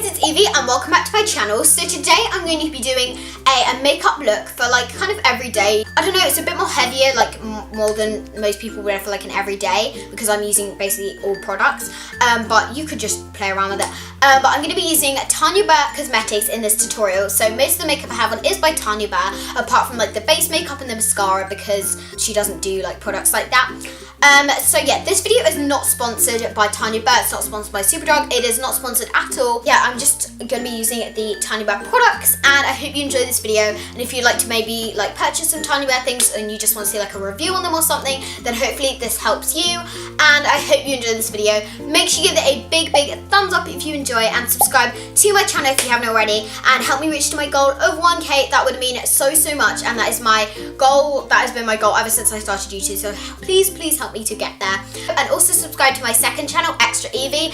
it's Evie and welcome back to my channel. So today I'm going to be doing a makeup look for like kind of every day. I don't know, it's a bit more heavier, like more than most people wear for like an everyday because I'm using basically all products, but you could just play around with it. But I'm going to be using Tanya Burr Cosmetics in this tutorial. So most of the makeup I have on is by Tanya Burr, apart from like the base makeup and the mascara because she doesn't do like products like that. So yeah, this video is not sponsored by Tanya Burr, it's not sponsored by Superdrug, it is not sponsored at all. Yeah, I'm just going to be using the Tanya Burr products, and I hope you enjoy this video. And if you'd like to maybe like purchase some Tanya Burr things and you just want to see like a review on them or something, then hopefully this helps you, and I hope you enjoy this video. Make sure you give it a big thumbs up if you enjoy, and subscribe to my channel if you haven't already, and help me reach to my goal of 1K. That would mean so much, and that is my goal. That has been my goal ever since I started YouTube, so please help me to get there. And also subscribe to my second channel, ExtraEvie,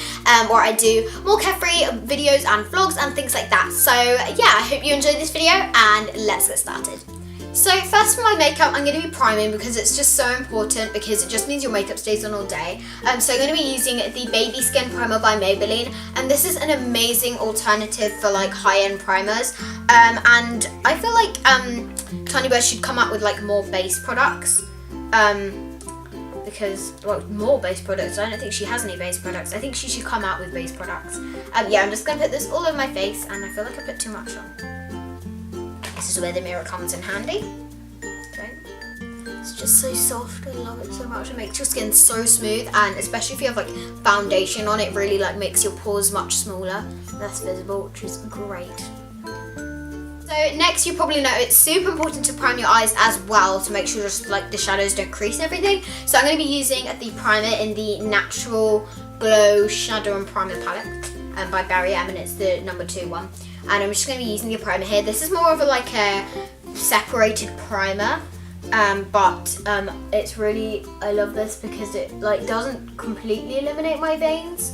where I do more carefree videos and vlogs and things like that. So yeah, I hope you enjoyed this video, and let's get started. So first for my makeup, I'm going to be priming because it's just so important, because it just means your makeup stays on all day. So I'm going to be using the Baby Skin Primer by Maybelline, and this is an amazing alternative for like high-end primers. And I feel like Tanya Burr should come out with like more base products. Because, well, more base products. I don't think she has any base products. I think she should come out with base products. Yeah, I'm just going to put this all over my face, and I feel like I put too much on. This is where the mirror comes in handy. Okay. It's just so soft. I love it so much. It makes your skin so smooth, and especially if you have like foundation on, it really like makes your pores much smaller, less visible, which is great. So next, you probably know it's super important to prime your eyes as well to make sure just like the shadows don't crease and everything. So I'm going to be using the primer in the Natural Glow Shadow and Primer palette by Barry M, and it's the number 2 one. And I'm just going to be using the primer here. This is more of a like a separated primer, but it's really, I love this because it like doesn't completely eliminate my veins,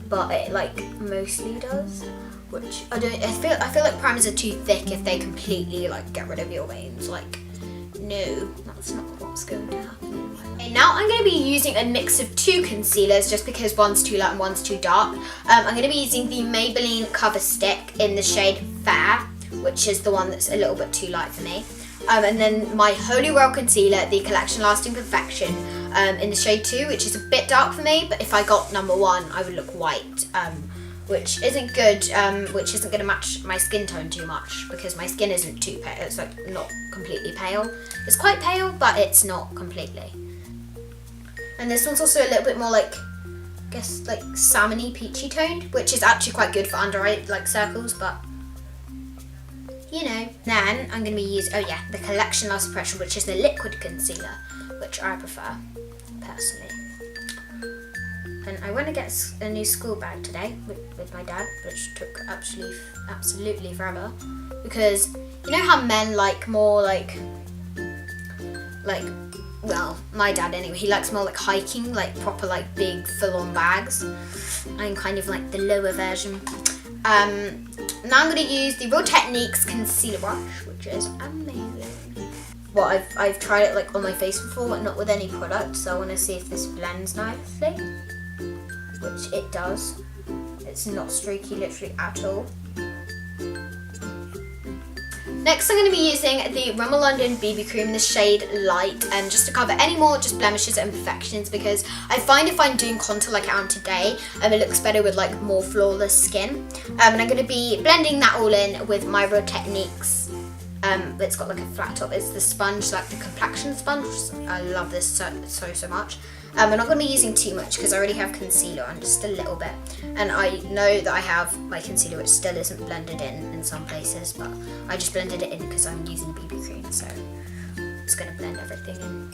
but it like mostly does. Which I feel like primers are too thick if they completely like get rid of your veins. Like, no, that's not what's going to happen. Okay, now I'm going to be using a mix of 2 concealers just because one's too light and one's too dark. I'm going to be using the Maybelline Cover Stick in the shade Fair, which is the one that's a little bit too light for me. And then my Holy Grail concealer, the Collection Lasting Perfection, in the shade 2, which is a bit dark for me, but if I got number 1, I would look white. Which isn't good, which isn't going to match my skin tone too much because my skin isn't too pale. It's like not completely pale. It's quite pale, but it's not completely. And this one's also a little bit more like, I guess like salmony peachy toned, which is actually quite good for under eye like circles, but you know. Then I'm going to be using, oh yeah, the Collection Lasting Perfection, which is the liquid concealer, which I prefer personally. And I went to get a new school bag today with my dad, which took absolutely forever, because you know how men like more like well, my dad anyway, he likes more like hiking, like proper like big full-on bags. I'm kind of like the lower version. Now I'm going to use the Real Techniques concealer brush, which is amazing. Well, I've tried it like on my face before, but not with any product, so I want to see if this blends nicely. Which it does. It's not streaky literally at all. Next I'm going to be using the Rimmel London BB Cream in the shade Light, and just to cover any more just blemishes and imperfections, because I find if I'm doing contour like I am today, it looks better with like more flawless skin. And I'm going to be blending that all in with my Real Techniques. It's got like a flat top. It's the sponge, like the complexion sponge. I love this so much. I'm not going to be using too much because I already have concealer on, just a little bit. And I know that I have my concealer which still isn't blended in some places, but I just blended it in because I'm using BB cream, so it's going to blend everything in.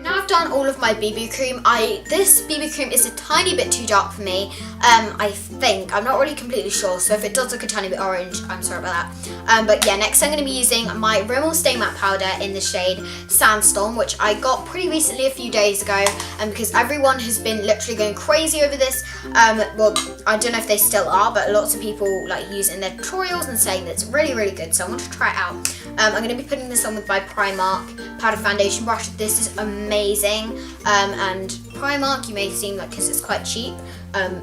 Now I've done all of my BB cream. This BB cream is a tiny bit too dark for me, I think. I'm not really completely sure, so if it does look a tiny bit orange, I'm sorry about that. But yeah, next I'm going to be using my Rimmel Stay Matte Powder in the shade Sandstorm, which I got pretty recently, a few days ago, because everyone has been literally going crazy over this. Well, I don't know if they still are, but lots of people like use it in their tutorials and saying that it's really, really good, so I want to try it out. I'm going to be putting this on with my Primark powder foundation brush. This is amazing, and Primark, you may seem like, because it's quite cheap,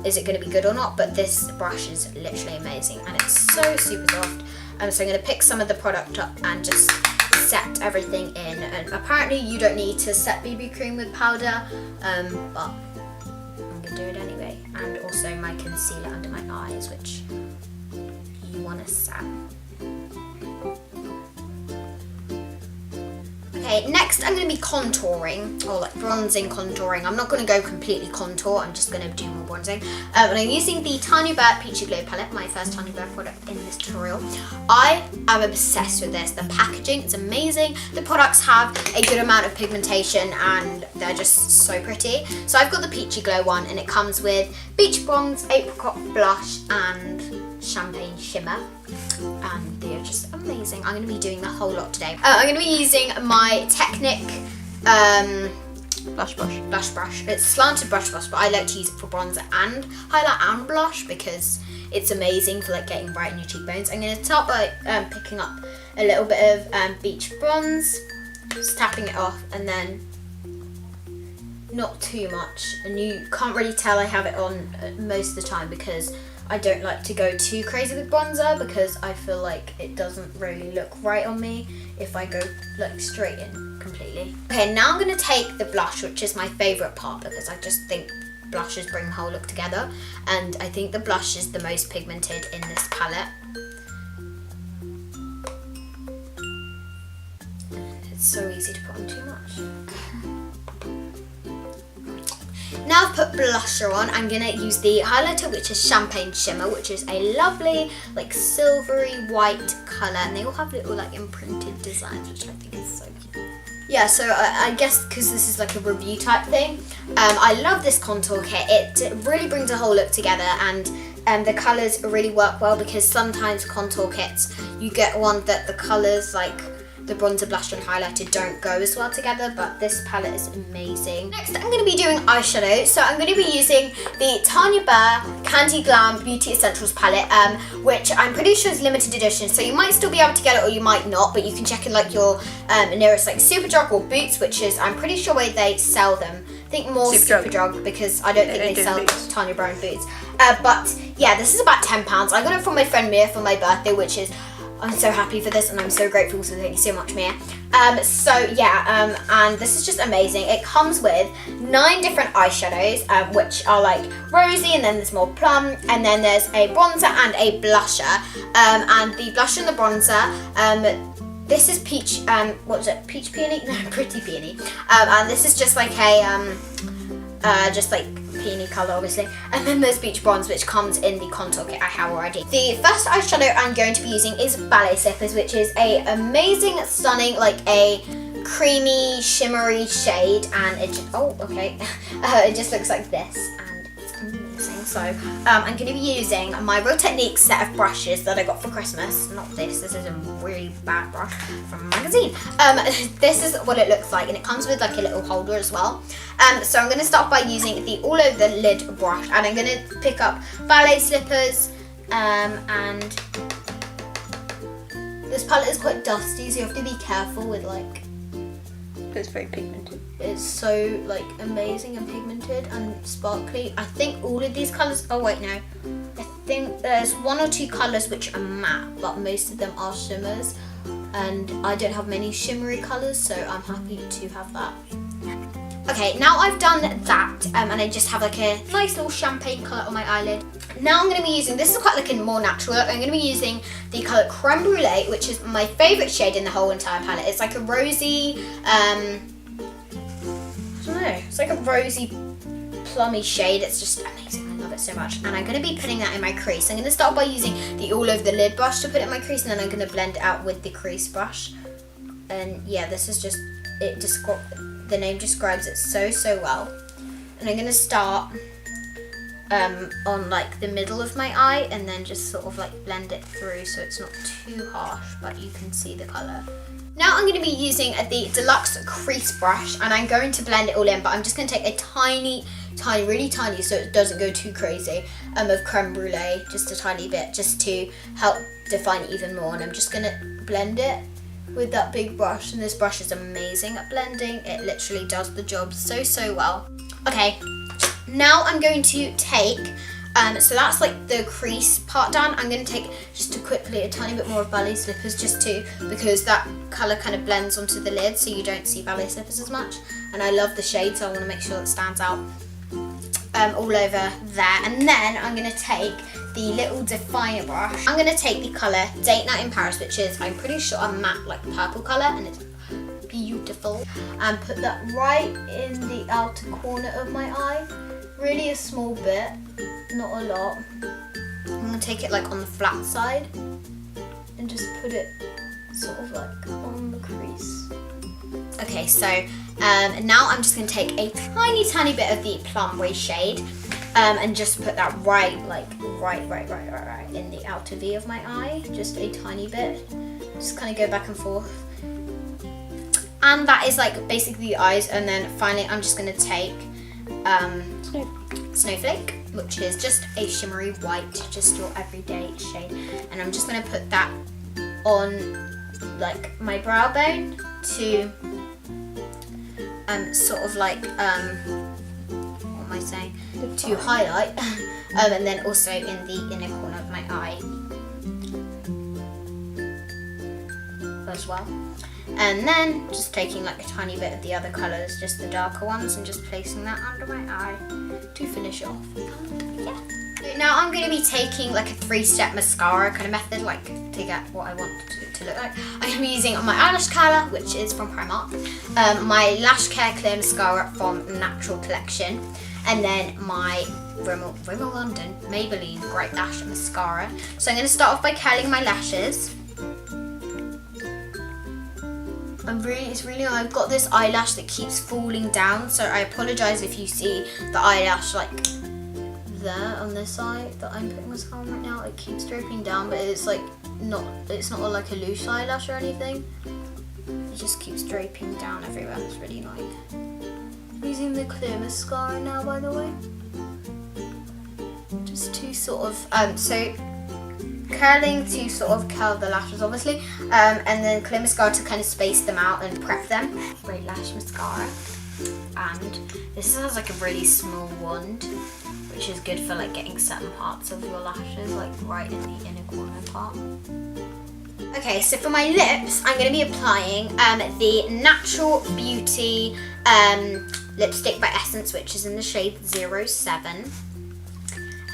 is it going to be good or not, but this brush is literally amazing and it's so super soft. So I'm going to pick some of the product up and just set everything in, and apparently you don't need to set BB cream with powder, but I'm going to do it anyway. And also my concealer under my eyes, which you want to set. Okay, next I'm going to be contouring, or like bronzing contouring. I'm not going to go completely contour, I'm just going to do more bronzing. And I'm using the Tanya Burr Peachy Glow palette, my first Tanya Burr product in this tutorial. I am obsessed with this. The packaging is amazing. The products have a good amount of pigmentation and they're just so pretty. So I've got the Peachy Glow one, and it comes with Beach Bronze, Apricot Blush and Champagne Shimmer, and they are just amazing. I'm going to be doing the whole lot today. I'm going to be using my Technic blush brush. It's slanted brush, but I like to use it for bronzer and highlight and blush because it's amazing for like getting bright in your cheekbones. I'm going to start by picking up a little bit of Beach Bronze, just tapping it off, and then not too much, and you can't really tell I have it on most of the time because I don't like to go too crazy with bronzer, because I feel like it doesn't really look right on me if I go like straight in completely. Okay, now I'm going to take the blush, which is my favourite part because I just think blushes bring the whole look together, and I think the blush is the most pigmented in this palette. It's so easy to put on too much. Now I've put blusher on, I'm going to use the highlighter, which is Champagne Shimmer, which is a lovely like silvery white colour, and they all have little like imprinted designs, which I think is so cute. Yeah, so I guess because this is like a review type thing, I love this contour kit. It really brings the whole look together, and the colours really work well, because sometimes contour kits, you get one that the colours like the bronzer, blush and highlighter don't go as well together, but this palette is amazing. Next, I'm going to be doing eyeshadow, so I'm going to be using the Tanya Burr Candy Glam Beauty Essentials palette, which I'm pretty sure is limited edition, so you might still be able to get it or you might not, but you can check in like your nearest like Superdrug or Boots, which is, I'm pretty sure where they sell them. I think more Superdrug, because I don't think they sell Tanya Burr and Boots. But yeah, this is about £10. I got it from my friend Mia for my birthday, which is, I'm so happy for this and I'm so grateful, so thank you so much, Mia. So yeah, and this is just amazing. It comes with 9 different eyeshadows, which are like rosy, and then there's more plum, and then there's a bronzer and a blusher. And the blusher and the bronzer, this is peach, what was it, peach peony? No, pretty peony. And this is just like a, just like peony colour obviously, and then there's Beach Bronze, which comes in the contour kit I have already. The first eyeshadow I'm going to be using is Ballet Slippers, which is a amazing, stunning, like a creamy, shimmery shade, and it just, oh okay, it just looks like this, and it's amazing. So I'm going to be using my Real Technique set of brushes that I got for Christmas. Not this is a really bad brush from a magazine. This is what it looks like, and it comes with like a little holder as well. So I'm going to start by using the all over the lid brush, and I'm going to pick up Ballet Slippers, and this palette is quite dusty, so you have to be careful with like, it's very pigmented. It's so like amazing and pigmented and sparkly. I think all of these colours, oh wait no, I think there's 1 or 2 colours which are matte, but most of them are shimmers, and I don't have many shimmery colours, so I'm happy to have that. Okay, now I've done that, and I just have like a nice little champagne colour on my eyelid. Now I'm going to be using, this is quite like a more natural look, I'm going to be using the colour Creme Brulee, which is my favourite shade in the whole entire palette. It's like a rosy, I don't know, it's like a rosy plummy shade. It's just amazing, I love it so much. And I'm going to be putting that in my crease. I'm going to start by using the all over the lid brush to put it in my crease, and then I'm going to blend it out with the crease brush. And yeah, this is just, the name describes it so well. And I'm going to start on like the middle of my eye, and then just sort of like blend it through so it's not too harsh, but you can see the colour. Now I'm going to be using the Deluxe Crease Brush, and I'm going to blend it all in, but I'm just going to take a tiny, really tiny, so it doesn't go too crazy, of creme brulee, just a tiny bit, just to help define it even more. And I'm just going to blend it with that big brush, and this brush is amazing at blending. It literally does the job so well. Okay, now I'm going to take, so that's like the crease part done. I'm going to take just a tiny bit more of ballet slippers, just because that colour kind of blends onto the lid, so you don't see ballet slippers as much. And I love the shade, so I want to make sure it stands out all over there. And then I'm going to take the little definer brush. I'm going to take the colour Date Night in Paris, which is, I'm pretty sure, a matte like purple colour, and it's beautiful. And put that right in the outer corner of my eye. Really a small bit, not a lot. I'm going to take it like on the flat side and just put it sort of like on the crease. Okay, so now I'm just going to take a tiny bit of the Plum Way shade and just put that right in the outer V of my eye, just a tiny bit. Just kind of go back and forth. And that is like basically the eyes, and then finally I'm just going to take Snowflake, which is just a shimmery white, just your everyday shade, and I'm just going to put that on like my brow bone to sort of like what am I saying, to highlight, and then also in the inner corner of my eye as well. And then just taking like a tiny bit of the other colours, just the darker ones, and just placing that under my eye to finish off. Yeah. Now I'm going to be taking like a 3-step mascara kind of method, like to get what I want to look like. I'm going to be using my eyelash curler, which is from Primark, my Lash Care Clear Mascara from Natural Collection, and then my Rimmel London Maybelline Bright Lash Mascara. So I'm going to start off by curling my lashes. I've got this eyelash that keeps falling down, so I apologise if you see the eyelash like there on this side that I'm putting mascara on right now. It keeps dripping down, but it's like it's not like a loose eyelash or anything. It just keeps draping down everywhere. It's really annoying. I'm using the clear mascara now, by the way, just to sort of curling to sort of curl the lashes, obviously, and then clear mascara to kind of space them out and prep them. Great lash mascara, and this has like a really small wand, which is good for like getting certain parts of your lashes, like right in the inner corner part. Okay, so for my lips, I'm going to be applying the Natural Beauty lipstick by Essence, which is in the shade 07.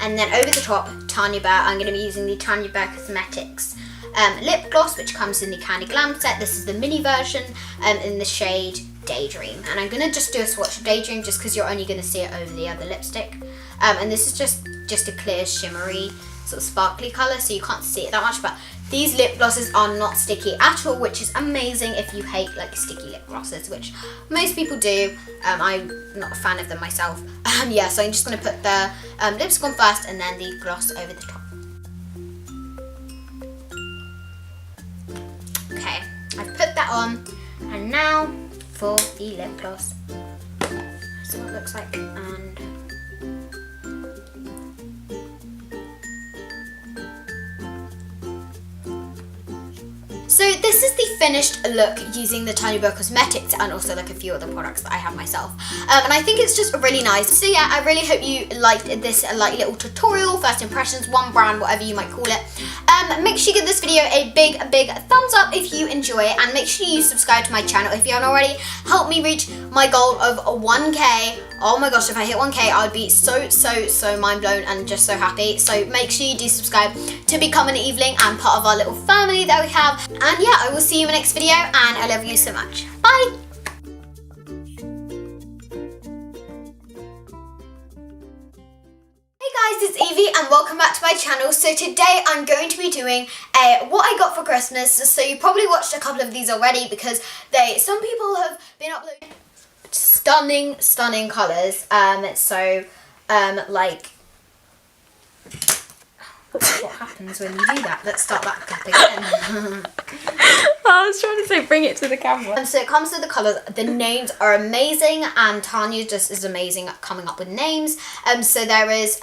And then over the top, Tanya Burr, I'm going to be using the Tanya Burr Cosmetics lip gloss, which comes in the Candy Glam set. This is the mini version in the shade Daydream. And I'm going to just do a swatch of Daydream just because you're only going to see it over the other lipstick. And this is just a clear, shimmery, sort of sparkly colour, so you can't see it that much. But these lip glosses are not sticky at all, which is amazing if you hate like sticky lip glosses, which most people do. I'm not a fan of them myself. Yeah, so I'm just going to put the lipstick on first and then the gloss over the top. Okay, I've put that on, and now for the lip gloss. That's what it looks like. And so this is the finished look using the Tanya Burr Cosmetics and also like a few other products that I have myself. And I think it's just really nice. So yeah, I really hope you liked this like little tutorial, first impressions, one brand, whatever you might call it. Make sure you give this video a big thumbs up if you enjoy it, and make sure you subscribe to my channel if you haven't already. Help me reach my goal of 1K. Oh my gosh, if I hit 1K, I'd be so mind blown and just so happy. So make sure you do subscribe to become an Eveling and part of our little family that we have. And yeah, I will see you in the next video, and I love you so much. Bye! Hey guys, it's Evie and welcome back to my channel. So today I'm going to be doing what I got for Christmas. So you probably watched a couple of these already because some people have been uploading stunning colours. Like That's what happens when you do that. Let's start that clip again. I was trying to say bring it to the camera. So it comes with the colours. The names are amazing, and Tanya just is amazing at coming up with names. So there is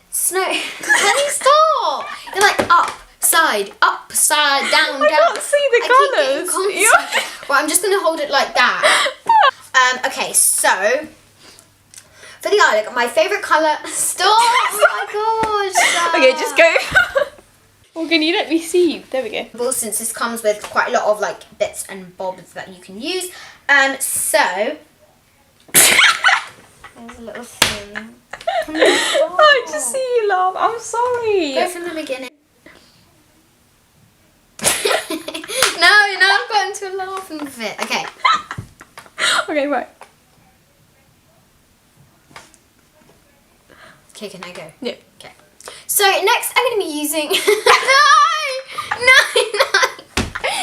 snow. Can you stop? You're like upside, down, I down. can't see the colours. Well, I'm just gonna hold it like that. Okay, so for the eye look, my favourite colour. Stop! Oh my gosh. Okay, just go. Well, can you let me see? There we go. Well, since this comes with quite a lot of like bits and bobs that you can use. So there's a little thing. I just see you laugh. I'm sorry. Go from the beginning. No, I've got into a laughing fit. Okay. Okay, right. Okay, can I go? Yeah. Okay. So next I'm going to be using... No!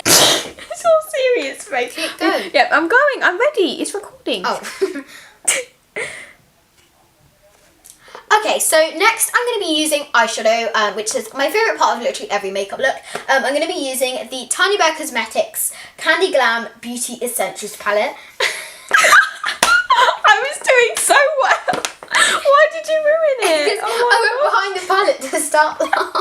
It's all serious, mate. Go. Yep, I'm going. I'm ready. It's recording. Oh. Okay, so next I'm going to be using eyeshadow, which is my favourite part of literally every makeup look. I'm going to be using the Tanya Burr Cosmetics Candy Glam Beauty Essentials palette. I was doing so well. Why did you ruin it? I went behind the palette to start laughing.